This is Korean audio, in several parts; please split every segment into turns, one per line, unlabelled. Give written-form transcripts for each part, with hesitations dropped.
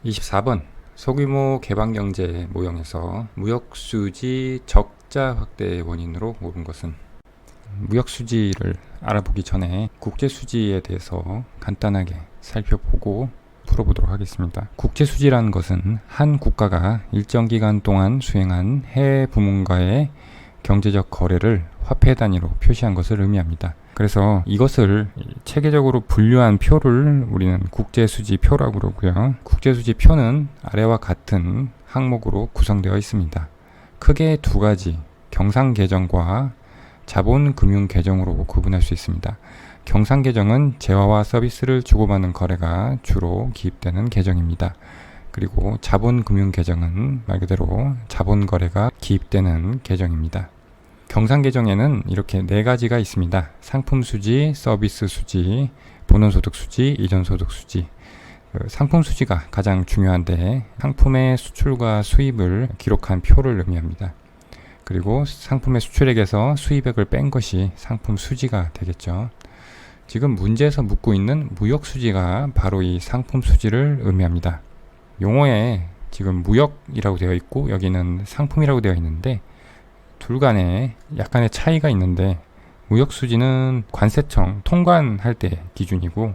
24번 소규모 개방경제 모형에서 무역수지 적자 확대의 원인으로 옳은 것은. 무역수지를 알아보기 전에 국제수지에 대해서 간단하게 살펴보고 풀어보도록 하겠습니다. 국제수지라는 것은 한 국가가 일정 기간 동안 수행한 해외 부문과의 경제적 거래를 화폐 단위로 표시한 것을 의미합니다. 그래서 이것을 체계적으로 분류한 표를 우리는 국제수지표라고 그러고요. 국제수지표는 아래와 같은 항목으로 구성되어 있습니다. 크게 두 가지, 경상계정과 자본금융계정으로 구분할 수 있습니다. 경상계정은 재화와 서비스를 주고받는 거래가 주로 기입되는 계정입니다. 그리고 자본금융계정은 말 그대로 자본거래가 기입되는 계정입니다. 경상계정에는 이렇게 네 가지가 있습니다. 상품수지, 서비스수지, 본원소득수지, 이전소득수지. 상품수지가 가장 중요한데 상품의 수출과 수입을 기록한 표를 의미합니다. 그리고 상품의 수출액에서 수입액을 뺀 것이 상품수지가 되겠죠. 지금 문제에서 묻고 있는 무역수지가 바로 이 상품수지를 의미합니다. 용어에 지금 무역이라고 되어 있고 여기는 상품이라고 되어 있는데 둘 간에 약간의 차이가 있는데 무역수지는 관세청 통관할 때 기준이고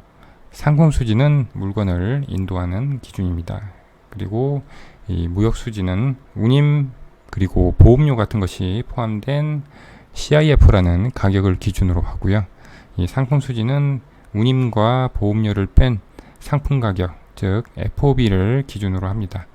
상품수지는 물건을 인도하는 기준입니다. 그리고 이 무역수지는 운임 그리고 보험료 같은 것이 포함된 CIF라는 가격을 기준으로 하고요. 이 상품수지는 운임과 보험료를 뺀 상품 가격, 즉 FOB를 기준으로 합니다.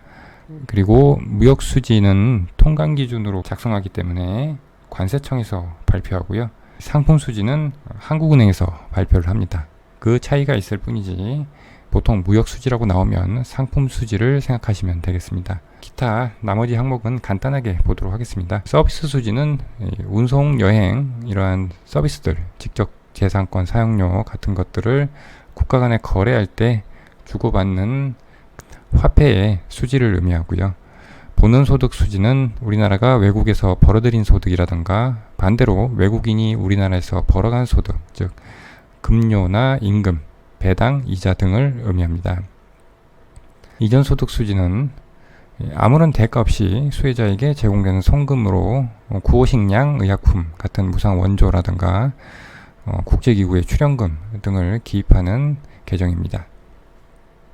그리고 무역수지는 통관 기준으로 작성하기 때문에 관세청에서 발표하고요. 상품수지는 한국은행에서 발표를 합니다. 그 차이가 있을 뿐이지 보통 무역수지라고 나오면 상품수지를 생각하시면 되겠습니다. 기타 나머지 항목은 간단하게 보도록 하겠습니다. 서비스수지는 운송, 여행 이러한 서비스들, 직접 재산권 사용료 같은 것들을 국가 간에 거래할 때 주고받는 화폐의 수지를 의미하고요. 본원소득 수지는 우리나라가 외국에서 벌어들인 소득이라든가 반대로 외국인이 우리나라에서 벌어간 소득, 즉 급료나 임금, 배당, 이자 등을 의미합니다. 이전소득 수지는 아무런 대가 없이 수혜자에게 제공되는 송금으로 구호식량, 의약품 같은 무상 원조라든가 국제기구의 출연금 등을 기입하는 계정입니다.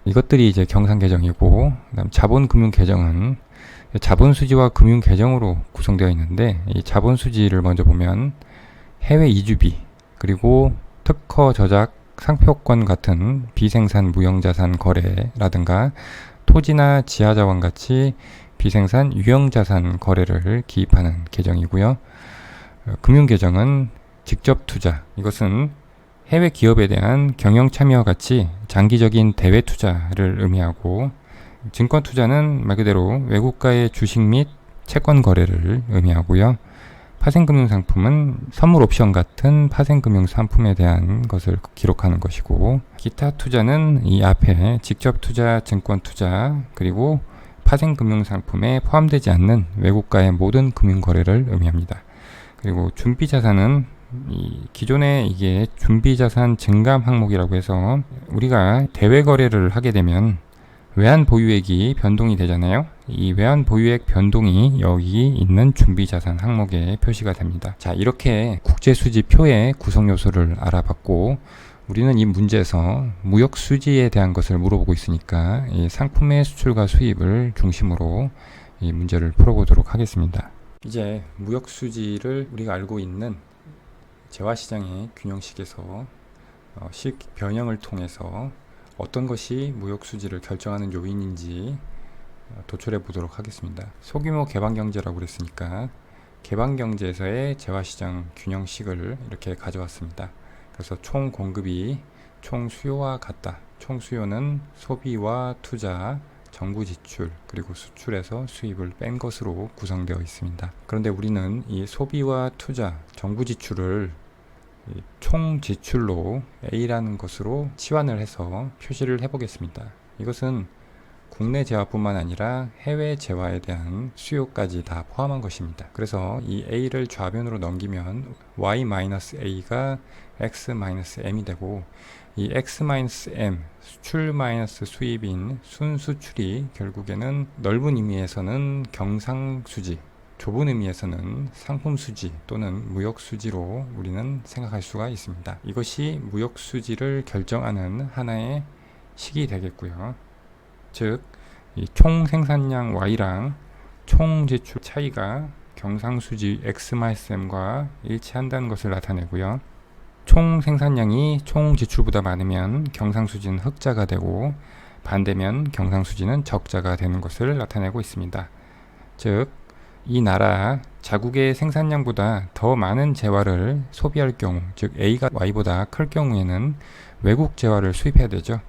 이것들이 이제 경상계정이고, 그다음 자본금융계정은 자본수지와 금융계정으로 구성되어 있는데, 이 자본수지를 먼저 보면 해외 이주비, 그리고 특허 저작, 상표권 같은 비생산 무형자산 거래라든가 토지나 지하자원 같이 비생산 유형자산 거래를 기입하는 계정이고요. 금융계정은 직접 투자, 이것은 해외 기업에 대한 경영 참여와 같이 장기적인 대외 투자를 의미하고, 증권 투자는 말 그대로 외국가의 주식 및 채권 거래를 의미하고요. 파생금융상품은 선물 옵션 같은 파생금융상품에 대한 것을 기록하는 것이고, 기타 투자는 이 앞에 직접 투자, 증권 투자, 그리고 파생금융상품에 포함되지 않는 외국가의 모든 금융거래를 의미합니다. 그리고 준비자산은 기존에 이게 준비자산 증감 항목이라고 해서 우리가 대외 거래를 하게 되면 외환 보유액이 변동이 되잖아요. 이 외환 보유액 변동이 여기 있는 준비자산 항목에 표시가 됩니다. 자, 이렇게 국제수지표의 구성 요소를 알아봤고, 우리는 이 문제에서 무역수지에 대한 것을 물어보고 있으니까 이 상품의 수출과 수입을 중심으로 이 문제를 풀어보도록 하겠습니다. 이제 무역수지를 우리가 알고 있는 재화시장의 균형식에서 식 변형을 통해서 어떤 것이 무역수지를 결정하는 요인인지 도출해 보도록 하겠습니다. 소규모 개방경제라고 그랬으니까 개방경제에서의 재화시장 균형식을 이렇게 가져왔습니다. 그래서 총 공급이 총 수요와 같다. 총 수요는 소비와 투자, 정부 지출, 그리고 수출에서 수입을 뺀 것으로 구성되어 있습니다. 그런데 우리는 이 소비와 투자, 정부 지출을 총 지출로 A라는 것으로 치환을 해서 표시를 해보겠습니다. 이것은 국내 재화뿐만 아니라 해외 재화에 대한 수요까지 다 포함한 것입니다. 그래서 이 A를 좌변으로 넘기면 Y-A가 X-M이 되고, 이 X-M, 수출 마이너스 수입인 순수출이 결국에는 넓은 의미에서는 경상수지, 좁은 의미에서는 상품수지 또는 무역수지로 우리는 생각할 수가 있습니다. 이것이 무역수지를 결정하는 하나의 식이 되겠고요. 즉, 이 총 생산량 Y랑 총 지출 차이가 경상수지 X-M과 일치한다는 것을 나타내고요. 총 생산량이 총 지출보다 많으면 경상수지는 흑자가 되고 반대면 경상수지는 적자가 되는 것을 나타내고 있습니다. 즉, 이 나라 자국의 생산량보다 더 많은 재화를 소비할 경우, 즉 A가 Y보다 클 경우에는 외국 재화를 수입해야 되죠.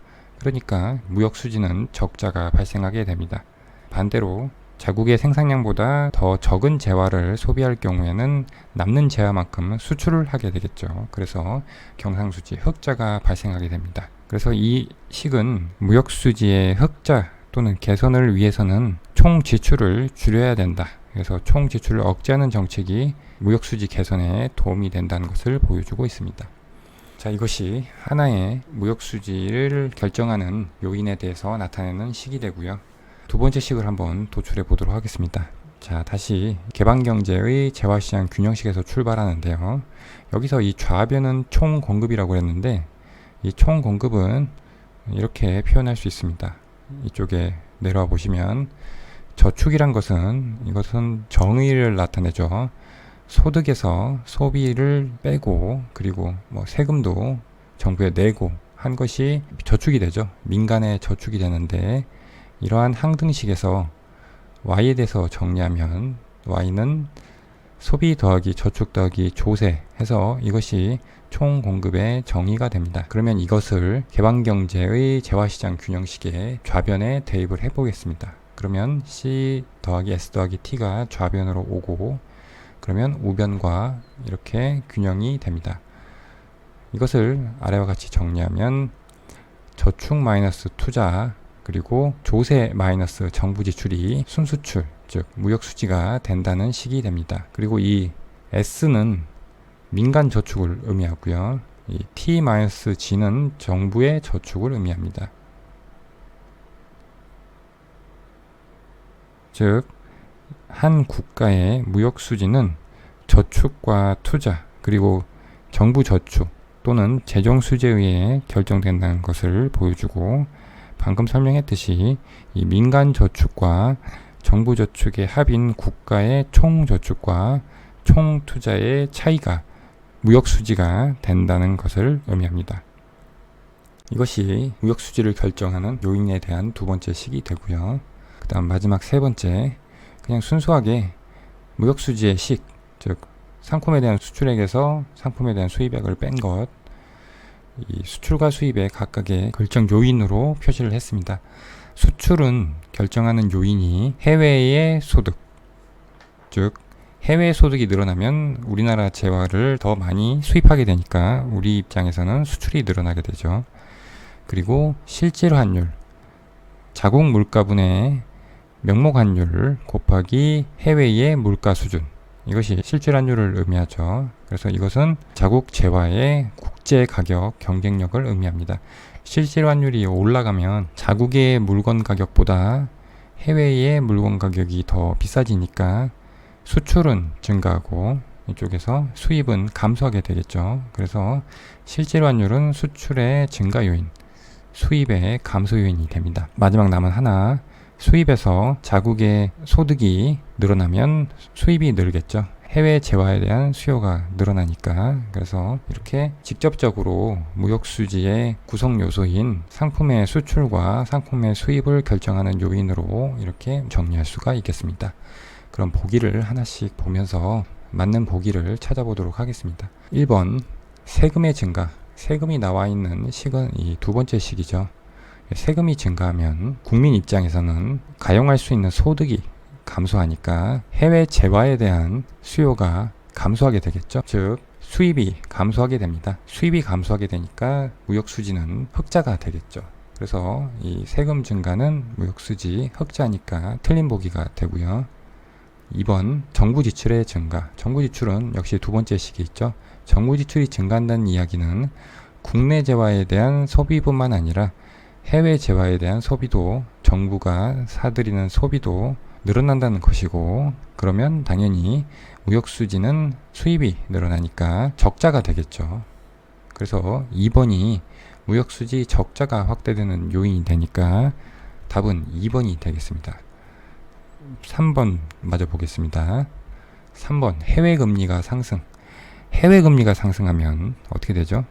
그러니까 무역수지는 적자가 발생하게 됩니다. 반대로 자국의 생산량보다 더 적은 재화를 소비할 경우에는 남는 재화만큼 수출을 하게 되겠죠. 그래서 경상수지 흑자가 발생하게 됩니다. 그래서 이 식은 무역수지의 흑자 또는 개선을 위해서는 총 지출을 줄여야 된다. 그래서 총 지출을 억제하는 정책이 무역수지 개선에 도움이 된다는 것을 보여주고 있습니다. 자, 이것이 하나의 무역수지를 결정하는 요인에 대해서 나타내는 식이 되고요. 두 번째 식을 한번 도출해 보도록 하겠습니다. 자, 다시 개방경제의 재화시장 균형식에서 출발하는데요. 여기서 이 좌변은 총공급이라고 했는데 이 총공급은 이렇게 표현할 수 있습니다. 이쪽에 내려와 보시면 저축이란 것은 이것은 정의를 나타내죠. 소득에서 소비를 빼고 그리고 세금도 정부에 내고 한 것이 저축이 되죠. 민간의 저축이 되는데 이러한 항등식에서 Y에 대해서 정리하면 Y는 소비 더하기 저축 더하기 조세 해서 이것이 총 공급의 정의가 됩니다. 그러면 이것을 개방경제의 재화시장 균형식의 좌변에 대입을 해보겠습니다. 그러면 C 더하기 S 더하기 T가 좌변으로 오고 그러면 우변과 이렇게 균형이 됩니다. 이것을 아래와 같이 정리하면 저축 마이너스 투자 그리고 조세 마이너스 정부 지출이 순수출 즉 무역수지가 된다는 식이 됩니다. 그리고 이 S는 민간 저축을 의미하고요. 이 T-G는 정부의 저축을 의미합니다. 즉, 한 국가의 무역수지는 저축과 투자, 그리고 정부 저축 또는 재정수지에 의해 결정된다는 것을 보여주고 방금 설명했듯이 이 민간 저축과 정부 저축의 합인 국가의 총 저축과 총 투자의 차이가 무역수지가 된다는 것을 의미합니다. 이것이 무역수지를 결정하는 요인에 대한 두 번째 식이 되고요. 그 다음 마지막 세 번째, 그냥 순수하게 무역수지의 식, 즉 상품에 대한 수출액에서 상품에 대한 수입액을 뺀 것, 이 수출과 수입의 각각의 결정 요인으로 표시를 했습니다. 수출은 결정하는 요인이 해외의 소득, 즉 해외 소득이 늘어나면 우리나라 재화를 더 많이 수입하게 되니까 우리 입장에서는 수출이 늘어나게 되죠. 그리고 실질 환율, 자국 물가분의 명목 환율 곱하기 해외의 물가 수준, 이것이 실질 환율을 의미하죠. 그래서 이것은 자국 재화의 국제 가격 경쟁력을 의미합니다. 실질 환율이 올라가면 자국의 물건 가격보다 해외의 물건 가격이 더 비싸지니까 수출은 증가하고 이쪽에서 수입은 감소하게 되겠죠. 그래서 실질 환율은 수출의 증가 요인, 수입의 감소 요인이 됩니다. 마지막 남은 하나, 수입에서 자국의 소득이 늘어나면 수입이 늘겠죠. 해외 재화에 대한 수요가 늘어나니까. 그래서 이렇게 직접적으로 무역수지의 구성 요소인 상품의 수출과 상품의 수입을 결정하는 요인으로 이렇게 정리할 수가 있겠습니다. 그럼 보기를 하나씩 보면서 맞는 보기를 찾아보도록 하겠습니다. 1번 세금의 증가. 세금이 나와 있는 식은 이 두 번째 식이죠. 세금이 증가하면 국민 입장에서는 가용할 수 있는 소득이 감소하니까 해외 재화에 대한 수요가 감소하게 되겠죠. 즉 수입이 감소하게 됩니다. 수입이 감소하게 되니까 무역수지는 흑자가 되겠죠. 그래서 이 세금 증가는 무역수지 흑자니까 틀린 보기가 되고요. 2번 정부 지출의 증가. 정부 지출은 역시 두 번째 식이 있죠. 정부 지출이 증가한다는 이야기는 국내 재화에 대한 소비뿐만 아니라 해외 재화에 대한 소비도, 정부가 사들이는 소비도 늘어난다는 것이고, 그러면 당연히 무역수지는 수입이 늘어나니까 적자가 되겠죠. 그래서 2번이 무역수지 적자가 확대되는 요인이 되니까 답은 2번이 되겠습니다. 3번 마저 보겠습니다. 3번 해외금리가 상승. 해외금리가 상승하면 어떻게 되죠?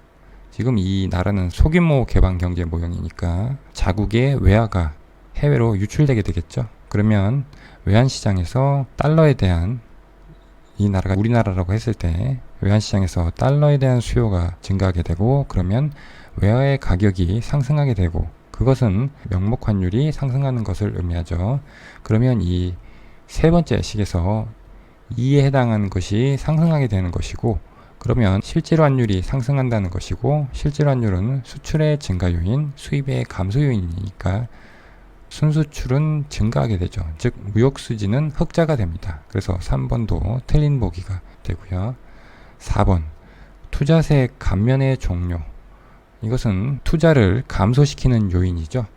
지금 이 나라는 소규모 개방경제 모형이니까 자국의 외화가 해외로 유출되게 되겠죠. 그러면 외환시장에서 달러에 대한, 이 나라가 우리나라라고 했을 때 외환시장에서 달러에 대한 수요가 증가하게 되고, 그러면 외화의 가격이 상승하게 되고, 그것은 명목환율이 상승하는 것을 의미하죠. 그러면 이 세 번째 식에서 이에 해당하는 것이 상승하게 되는 것이고, 그러면 실제로 환율이 상승한다는 것이고, 실제로 환율은 수출의 증가 요인, 수입의 감소 요인이니까 순수출은 증가하게 되죠. 즉 무역수지는 흑자가 됩니다. 그래서 3번도 틀린 보기가 되고요. 4번 투자세 감면의 종료. 이것은 투자를 감소시키는 요인이죠.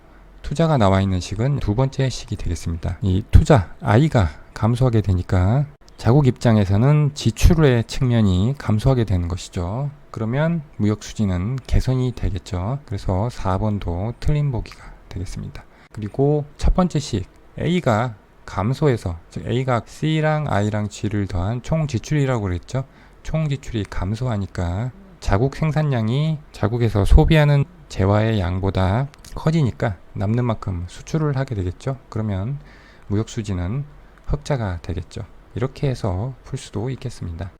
투자가 나와 있는 식은 두 번째 식이 되겠습니다. 이 투자 I가 감소하게 되니까 자국 입장에서는 지출의 측면이 감소하게 되는 것이죠. 그러면 무역수지는 개선이 되겠죠. 그래서 4번도 틀린 보기가 되겠습니다. 그리고 첫 번째 식 A가 감소해서, 즉 A가 C랑 I랑 G를 더한 총 지출이라고 그랬죠. 총 지출이 감소하니까 자국 생산량이 자국에서 소비하는 재화의 양보다 커지니까 남는 만큼 수출을 하게 되겠죠. 그러면 무역수지는 흑자가 되겠죠. 이렇게 해서 풀 수도 있겠습니다.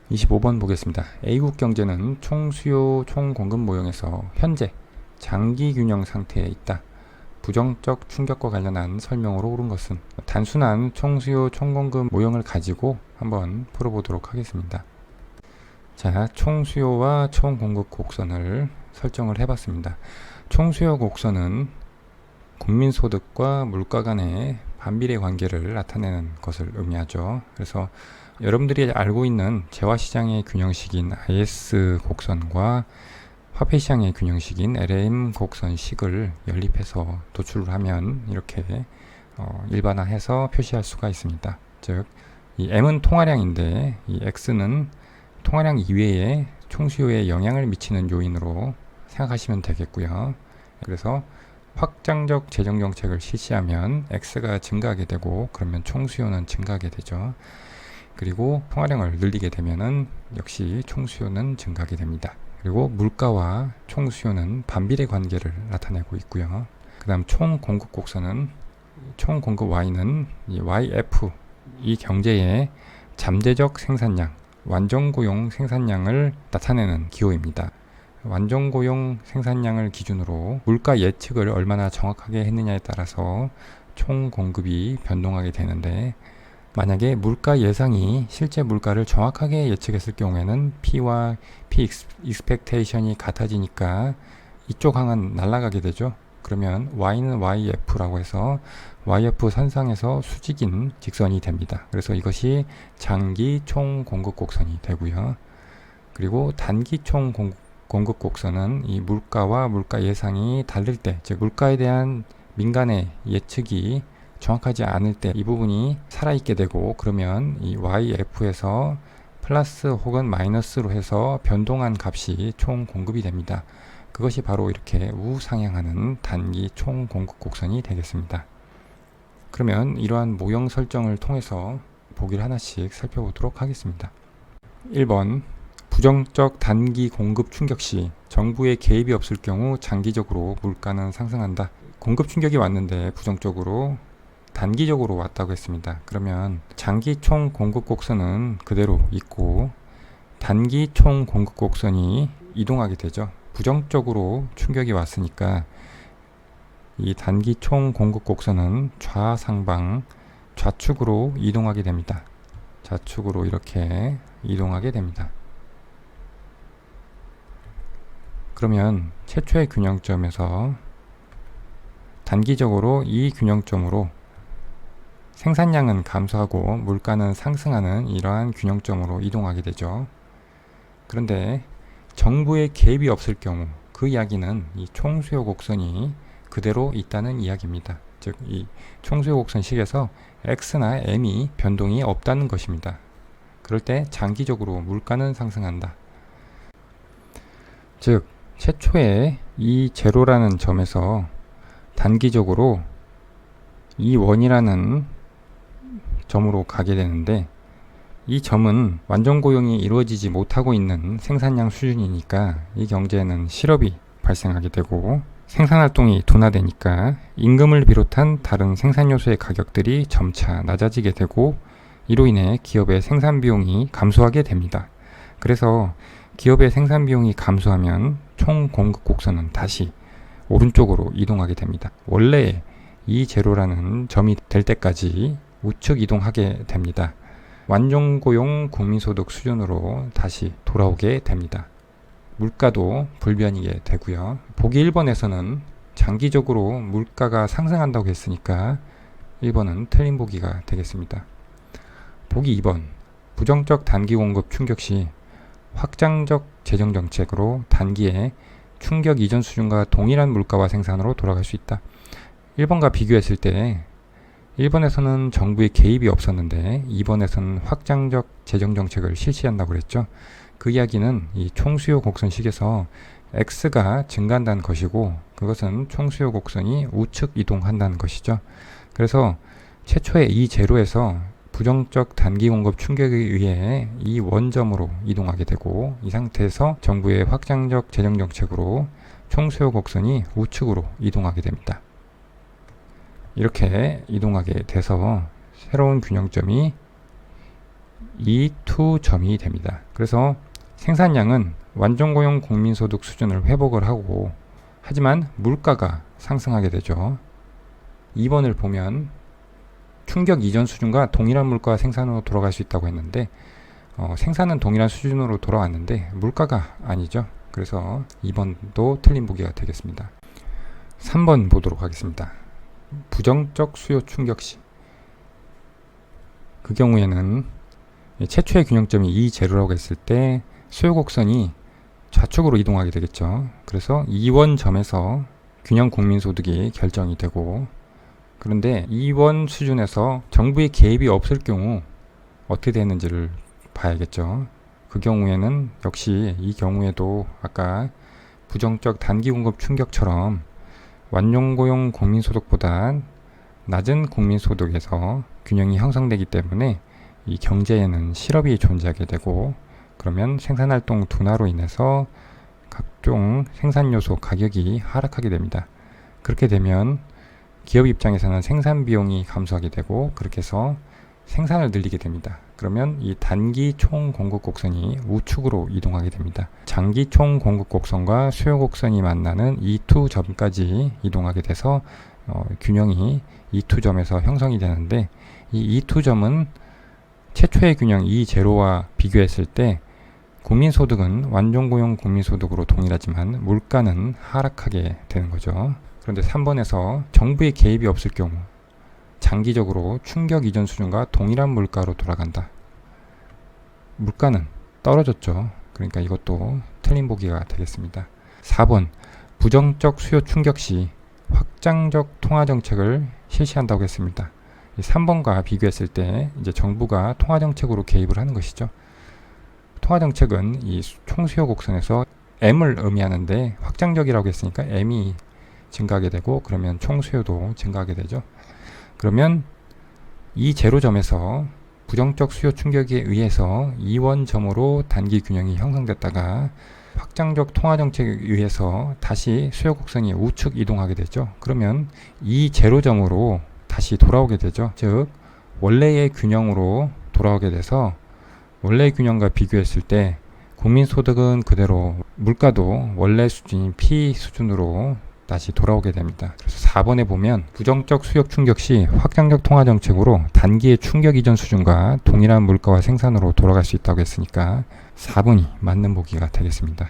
25번 보겠습니다. A국 경제는 총수요 총공급 모형에서 현재 장기균형 상태에 있다. 부정적 충격과 관련한 설명으로 옳은 것은. 단순한 총수요 총공급 모형을 가지고 한번 풀어보도록 하겠습니다. 자, 총수요와 총공급 곡선을 설정을 해봤습니다. 총수요 곡선은 국민소득과 물가 간의 반비례 관계를 나타내는 것을 의미하죠. 그래서 여러분들이 알고 있는 재화시장의 균형식인 IS 곡선과 화폐시장의 균형식인 LM 곡선식을 연립해서 도출을 하면 이렇게 일반화해서 표시할 수가 있습니다. 즉, 이 M은 통화량인데 이 X는 통화량 이외에 총수요에 영향을 미치는 요인으로 생각하시면 되겠고요. 그래서 확장적 재정정책을 실시하면 X가 증가하게 되고, 그러면 총수요는 증가하게 되죠. 그리고 통화량을 늘리게 되면은 역시 총수요는 증가하게 됩니다. 그리고 물가와 총수요는 반비례 관계를 나타내고 있고요. 그 다음 총공급 곡선은, 총공급 Y는 이 YF, 이 경제의 잠재적 생산량, 완전고용 생산량을 나타내는 기호입니다. 완전고용 생산량을 기준으로 물가 예측을 얼마나 정확하게 했느냐에 따라서 총공급이 변동하게 되는데, 만약에 물가 예상이 실제 물가를 정확하게 예측했을 경우에는 P와 P expectation이 같아지니까 이쪽 항은 날아가게 되죠. 그러면 Y는 YF라고 해서 YF 선상에서 수직인 직선이 됩니다. 그래서 이것이 장기 총공급 곡선이 되고요. 그리고 단기 총공급 곡선은 이 물가와 물가 예상이 다를 때, 즉 물가에 대한 민간의 예측이 정확하지 않을 때 이 부분이 살아있게 되고, 그러면 이 YF에서 플러스 혹은 마이너스로 해서 변동한 값이 총 공급이 됩니다. 그것이 바로 이렇게 우상향하는 단기 총 공급 곡선이 되겠습니다. 그러면 이러한 모형 설정을 통해서 보기를 하나씩 살펴보도록 하겠습니다. 1번 부정적 단기 공급 충격 시 정부의 개입이 없을 경우 장기적으로 물가는 상승한다. 공급 충격이 왔는데 부정적으로 단기적으로 왔다고 했습니다. 그러면 장기 총 공급 곡선은 그대로 있고 단기 총 공급 곡선이 이동하게 되죠. 부정적으로 충격이 왔으니까 이 단기 총 공급 곡선은 좌상방 좌측으로 이동하게 됩니다. 좌측으로 이렇게 이동하게 됩니다. 그러면 최초의 균형점에서 단기적으로 이 균형점으로 생산량은 감소하고 물가는 상승하는 이러한 균형점으로 이동하게 되죠. 그런데 정부의 개입이 없을 경우 그 이야기는 이 총수요 곡선이 그대로 있다는 이야기입니다. 즉, 이 총수요 곡선식에서 x나 m이 변동이 없다는 것입니다. 그럴 때 장기적으로 물가는 상승한다. 즉, 최초에 이 제로라는 점에서 단기적으로 이 원이라는 점으로 가게 되는데, 이 점은 완전 고용이 이루어지지 못하고 있는 생산량 수준이니까 이 경제에는 실업이 발생하게 되고, 생산활동이 둔화되니까 임금을 비롯한 다른 생산 요소의 가격들이 점차 낮아지게 되고, 이로 인해 기업의 생산 비용이 감소하게 됩니다. 그래서 기업의 생산 비용이 감소하면 총 공급 곡선은 다시 오른쪽으로 이동하게 됩니다. 원래 이 제로라는 점이 될 때까지 우측 이동하게 됩니다. 완전 고용 국민소득 수준으로 다시 돌아오게 됩니다. 물가도 불변이게 되고요. 보기 1번에서는 장기적으로 물가가 상승한다고 했으니까 1번은 틀린 보기가 되겠습니다. 보기 2번, 부정적 단기 공급 충격 시 확장적 재정 정책으로 단기에 충격 이전 수준과 동일한 물가와 생산으로 돌아갈 수 있다. 1번과 비교했을 때 1번에서는 정부의 개입이 없었는데 2번에서는 확장적 재정 정책을 실시한다고 그랬죠. 그 이야기는 이 총수요 곡선식에서 x가 증가한다는 것이고, 그것은 총수요 곡선이 우측 이동한다는 것이죠. 그래서 최초의 이 제로에서 부정적 단기 공급 충격에 의해 이 원점으로 이동하게 되고, 이 상태에서 정부의 확장적 재정 정책으로 총수요 곡선이 우측으로 이동하게 됩니다. 이렇게 이동하게 돼서 새로운 균형점이 E2점이 됩니다. 그래서 생산량은 완전고용 국민소득 수준을 회복을 하고, 하지만 물가가 상승하게 되죠. 2번을 보면 충격 이전 수준과 동일한 물가와 생산으로 돌아갈 수 있다고 했는데, 생산은 동일한 수준으로 돌아왔는데 물가가 아니죠. 그래서 2번도 틀린 보기가 되겠습니다. 3번 보도록 하겠습니다. 부정적 수요 충격 시, 그 경우에는 최초의 균형점이 이 제로라고 했을 때 수요 곡선이 좌측으로 이동하게 되겠죠. 그래서 2원 점에서 균형 국민소득이 결정이 되고, 그런데 2원 수준에서 정부의 개입이 없을 경우 어떻게 되는지를 봐야겠죠. 그 경우에는 역시 이 경우에도 아까 부정적 단기 공급 충격처럼 완용고용 국민소득보다 낮은 국민소득에서 균형이 형성되기 때문에 이 경제에는 실업이 존재하게 되고, 그러면 생산활동 둔화로 인해서 각종 생산요소 가격이 하락하게 됩니다. 그렇게 되면 기업 입장에서는 생산 비용이 감소하게 되고, 그렇게 해서 생산을 늘리게 됩니다. 그러면 이 단기 총 공급 곡선이 우측으로 이동하게 됩니다. 장기 총 공급 곡선과 수요 곡선이 만나는 E2점까지 이동하게 돼서 균형이 E2점에서 형성이 되는데, 이 E2점은 최초의 균형 E0와 비교했을 때 국민소득은 완전고용 국민소득으로 동일하지만 물가는 하락하게 되는 거죠. 그런데 3번에서 정부의 개입이 없을 경우 장기적으로 충격 이전 수준과 동일한 물가로 돌아간다. 물가는 떨어졌죠. 그러니까 이것도 틀린 보기가 되겠습니다. 4번, 부정적 수요 충격 시 확장적 통화 정책을 실시한다고 했습니다. 3번과 비교했을 때 이제 정부가 통화 정책으로 개입을 하는 것이죠. 통화 정책은 이 총수요 곡선에서 M을 의미하는데 확장적이라고 했으니까 M이 증가하게 되고, 그러면 총수요도 증가하게 되죠. 그러면 이 제로점에서 부정적 수요 충격에 의해서 2원점으로 단기 균형이 형성됐다가 확장적 통화 정책에 의해서 다시 수요 곡선이 우측 이동하게 되죠. 그러면 이 제로점으로 다시 돌아오게 되죠. 즉 원래의 균형으로 돌아오게 돼서 원래의 균형과 비교했을 때 국민소득은 그대로, 물가도 원래 수준인 P 수준으로 다시 돌아오게 됩니다. 그래서 4번에 보면 부정적 수요 충격 시 확장적 통화 정책으로 단기의 충격 이전 수준과 동일한 물가와 생산으로 돌아갈 수 있다고 했으니까 4번이 맞는 보기가 되겠습니다.